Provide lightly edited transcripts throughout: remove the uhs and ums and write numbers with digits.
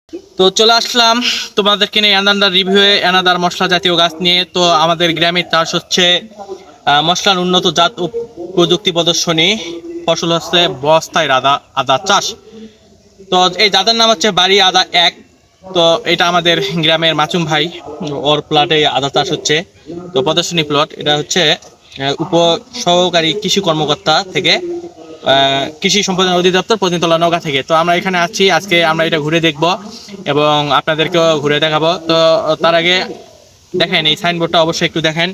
তো চলে আসলাম তোমাদেরকে নিয়ে অ্যানাদার রিভিউ অ্যানাদার মশলা জাতীয় গাছ নিয়ে। তো আমাদের গ্রামের চাষ হচ্ছে মশলার উন্নত জাত ও প্রযুক্তি প্রদর্শনী। ফসল হচ্ছে বস্তায় আদা আদা চাষ। তো এই জাতের নাম হচ্ছে বাড়ি আদা এক। তো এটা আমাদের গ্রামের মাচুম ভাই, ওর প্লটে আদা চাষ হচ্ছে। তো প্রদর্শনী প্লট এটা হচ্ছে উপ সহকারী কৃষি কর্মকর্তা থেকে কৃষি সম্প্রসারণ অধিদপ্তর পতিনতলা নওগাঁ থেকে। তো আমরা এখানে আছি, আজকে আমরা এটা ঘুরে দেখব এবং আপনাদেরকেও ঘুরে দেখাবো। তো তার আগে দেখেন এই সাইনবোর্ডটা অবশ্যই একটু দেখেন।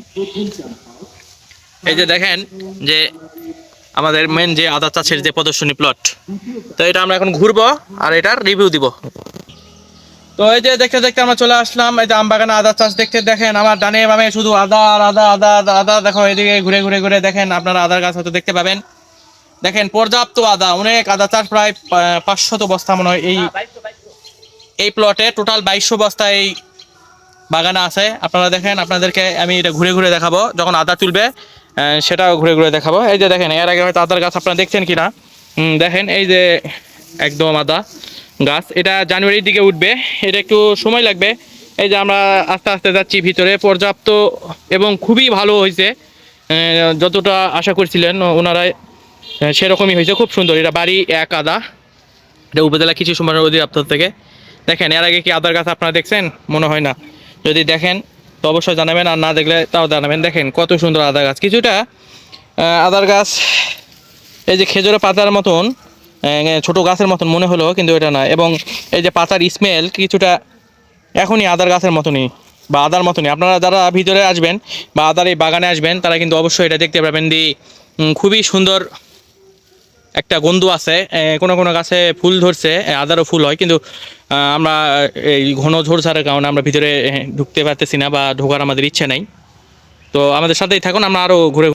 এই যে দেখেন যে আমাদের মেন যে আদা চাষের যে প্রদর্শনী প্লট, তো এটা আমরা এখন ঘুরবো আর এটার রিভিউ দিব। তো এই যে দেখতে দেখতে আমরা চলে আসলাম এই যে আমবাগানে আদা চাষ দেখতে। দেখেন আমার ডানে বামে শুধু আদা আর আদা আদা আদা আদা। দেখো এদিকে ঘুরে ঘুরে ঘুরে দেখেন, আপনারা আদার গাছ হয়তো দেখতে পাবেন। দেখেন পর্যাপ্ত আদা, অনেক আদা চাষ, প্রায় 500 বস্তা মনে হয় এই প্লটে টোটাল 2200 বস্তা এই বাগানে আছে। আপনারা দেখেন, আপনাদেরকে আমি এটা ঘুরে ঘুরে দেখাবো, যখন আদা তুলবে সেটাও ঘুরে ঘুরে দেখাবো। এই যে দেখেন, এর আগে হয়তো আদার গাছ আপনারা দেখছেন কিনা, দেখেন এই যে একদম আদা গাছ, এটা জানুয়ারির দিকে উঠবে, এটা একটু সময় লাগবে। এই যে আমরা আস্তে আস্তে যাচ্ছি ভিতরে, পর্যাপ্ত এবং খুবই ভালো হয়েছে। যতটা আশা করছিলেন ওনারা সেরকমই হয়েছে, খুব সুন্দর। এটা বাড়ি এক আদা, এটা উপজেলা কৃষি সম্প্রসারণ অধিদপ্তর থেকে। দেখেন এর আগে কি আদার গাছ আপনারা দেখছেন? মনে হয় না। যদি দেখেন তো অবশ্যই জানাবেন, আর না দেখলে তাও জানাবেন। দেখেন কত সুন্দর আদা গাছ। কিছুটা আদার গাছ এই যে খেজুরের পাতার মতন, ছোট গাছের মতন মনে হলো, কিন্তু এটা না। এবং এই যে পাতার স্মেল কিছুটা এখনই আদার গাছের মতনই বা আদার মতনই। আপনারা যারা ভিতরে আসবেন বা আদার এই বাগানে আসবেন তারা কিন্তু অবশ্যই এটা দেখতে পাবেন। খুবই সুন্দর একটা গন্ধ আছে। কোনো কোনো গাছে ফুল ধরছে, আদারও ফুল হয়, কিন্তু আমরা এই ঘন ঝোড়ঝাড়ের কারণে আমরা ভিতরে ঢুকতে পারতেছি না বা ঢোকার আমাদের ইচ্ছে নাই। তো আমাদের সাথেই থাকুন, আমরা আরও ঘুরে।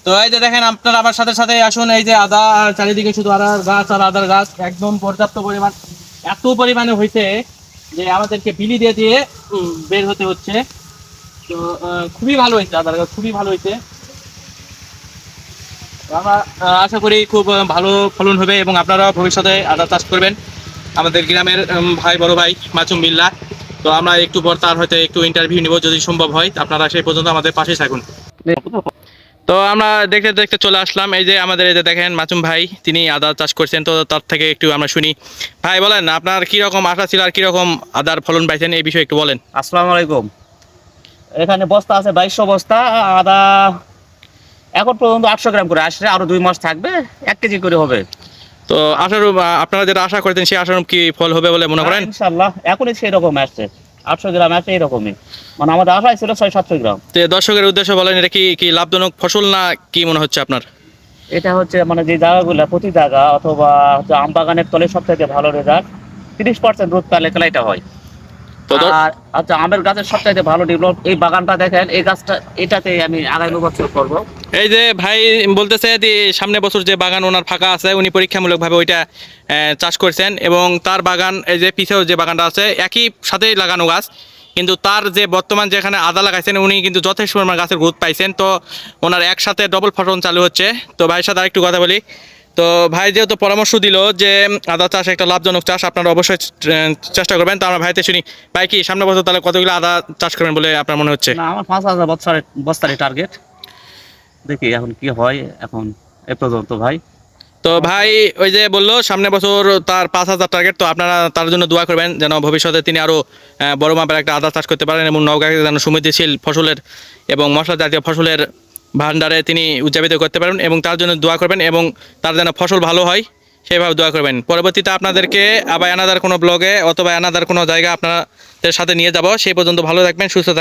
তো এই যে দেখেন, আপনারা আমার সাথে সাথে আসুন। এই যে আদা, আর চারিদিকে শুধু আদার গাছ আর আদার গাছ, একদম পর্যাপ্ত পরিমাণ, এত পরিমাণে হয়েছে যে আমাদেরকে বিলি দিয়ে দিয়ে বের হতে হচ্ছে। তো খুবই ভালো হয়েছে আদার গাছ, খুবই ভালো হয়েছে। আমরা আশা করি খুব ভালো ফলন হবে এবং আপনারা ভবিষ্যতে আদা চাষ করবেন। আমাদের গ্রামের ভাই, বড় ভাই মাচুম বিল্লা। তো আমরা একটু পর তার হয়তো একটু ইন্টারভিউ নিব যদি সম্ভব হয়। আপনারা সেই পর্যন্ত আমাদের পাশেই থাকুন। তো আমরা দেখতে দেখতে চলে আসলাম। এই যে আমাদের এই যে দেখেন মাচুম ভাই, তিনি আদা চাষ করছেন। তো তার থেকে একটু আমরা শুনি। ভাই বলেন, আপনার কীরকম আশা ছিল আর কীরকম আদার ফলন পাইছেন, এই বিষয়ে একটু বলেন। আসসালামু আলাইকুম। এখানে বস্তা আছে 2200 বস্তা আদা। এখন পর্যন্ত 800 গ্রাম করে আসছে, আরো 2 মাস থাকবে, 1 কেজি করে হবে। তো আশারূপ আপনারা যেটা আশা করতেন সেই আশারূপ কি ফল হবে বলে মনে করেন? ইনশাআল্লাহ এখনই সেই রকম আসছে, 800 গ্রাম আসছে এরকমই। মানে আমাদের আশা ছিল 600-700 গ্রাম। তো দর্শকের উদ্দেশ্যে বলেন, এটা কি কি লাভজনক ফসল না কি মনে হচ্ছে আপনার? এটা হচ্ছে মানে যে জায়গাগুলো, প্রতি জায়গা অথবা আম বাগানের তলে সবথেকে ভালো রেজাল্ট। 30% রোদ পেলে এটা হয়। তো আর আচ্ছা, আমের গাছের সবচাইতে ভালো ডেভেলপ এই বাগানটা দেখেন, এই গাছটা এটাতে আমি আগামী বছর করব। এই যে ভাই বলতেছে যে সামনে বছর যে বাগান ওনার ফাঁকা আছে, উনি পরীক্ষামূলকভাবে ওইটা চাষ করছেন এবং তার বাগান এই যে পিছেও যে বাগানটা আছে একই সাথেই লাগানো গাছ, কিন্তু তার যে বর্তমান যেখানে আদা লাগাইছেন উনি কিন্তু যথেষ্ট পরিমাণ গাছের গ্রোথ পাইছেন। তো ওনার একসাথে ডবল ফলন চালু হচ্ছে। তো ভাইয়ের সাথে আরেকটু কথা বলি। তো ভাই যেহেতু পরামর্শ দিল যে আদা চাষ একটা লাভজনক চাষ, আপনারা অবশ্যই চেষ্টা করবেন। তো আমরা ভাইতে শুনি, ভাই কি সামনে বছর তাহলে কতগুলো আদা চাষ করবেন বলে আপনার মনে হচ্ছে? না, আমার 5000 বস্তারই টার্গেট। দেখি এখন কি হয়, এখন এ পর্যন্ত ভাই। তো ভাই ওই যে বললো সামনে বছর তার 5000 টার্গেট। তো আপনারা তার জন্য দোয়া করবেন যেন ভবিষ্যতে তিনি আরও বড় মাপের একটা আদা চাষ করতে পারেন এবং নওগাঁকে যেন সমৃদ্ধিশীল ফসলের এবং মশলা জাতীয় ফসলের ভান্ডারে তিনি উদযাপিত করতে পারেন, এবং তার জন্য দোয়া করবেন এবং তার যেন ফসল ভালো হয় সেইভাবে দোয়া করবেন। পরবর্তীতে আপনাদেরকে আবার অ্যানাদার কোনো ব্লগে অথবা অ্যানাদার কোনো জায়গা আপনাদের সাথে নিয়ে যাব। সেই পর্যন্ত ভালো থাকবেন, সুস্থ থাকবেন।